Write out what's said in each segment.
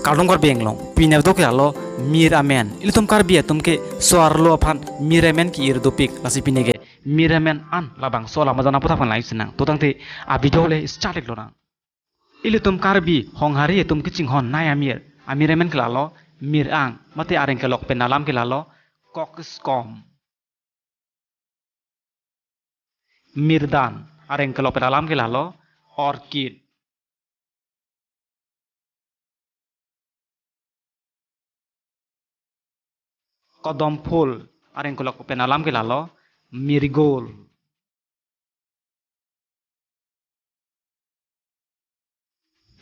Kadung Karbi englong pinya do ke alo miramen ilitum Karbi tumke soarlo aphan miramen ki irdopik lasi pinege miramen an labangso lamazana puta phan lai sinang to tangte a video le start eklo na ilitum Karbi honghari tum kiching hon nai amiramen ke lalo mirang mate areng ke lok penalam ke lalo kokiskom mirdan areng ke lok penalam ke lalo orchid kodom phul areng kolok penalam ke lalo mirigol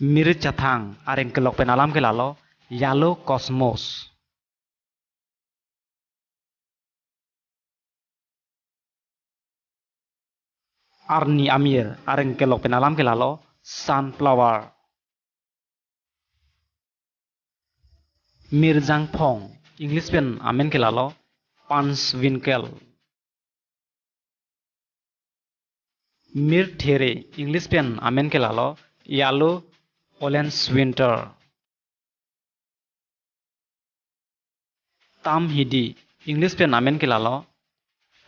mirit chathang areng kolok penalam ke lalo yellow cosmos arni amir areng kolok penalam ke lalo sunflower mirjang phong English pen amen ke lalo Panswinkel mir there English pen amen ke lalo yellow Olen's winter tam hidi English pen amen ke lalo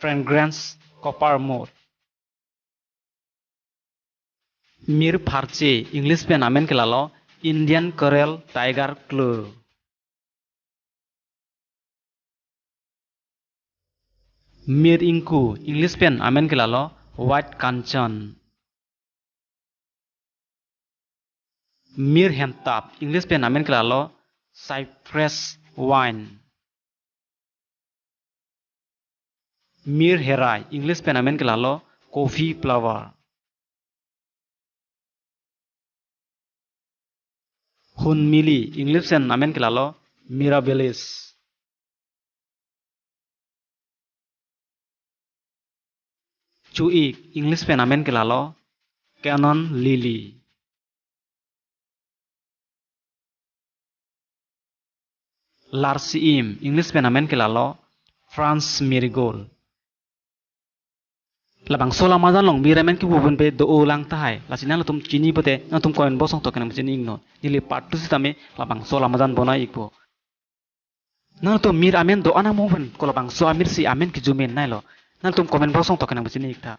fragrance copper moth mir pharche English pen amen ke lalo Indian coral tiger claw mir inku English pen amen ke lalo white kanchan mir hentap English pen amen ke lalo cypress wine mir herai English pen amen ke lalo coffee flower hun mili English pen amen ke lalo mirabilis cuik English pen amen ke lalo canon lily larsiim English pen amen ke lalo France marigold labangso lamazan long miramen ki bubun pe do ulang tahai lasina latum chini pate natum koin bosong to kenam chini igno nili patu sitame labangso lamazan bona ikbo na to mir amen do ana moven ko labangso amir si amen ki jumen nailo na tum komen bosong to kenam chini ikta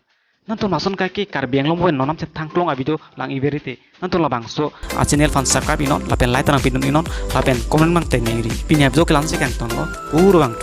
na tum mason ka ki karbiang long moven nonam se thangklong a video lang iberite na to labangso a channel fan subscribe inon lapen like tanang pinun inon lapen comment mang te neri pinyap jo kelan se kang tongo uru bang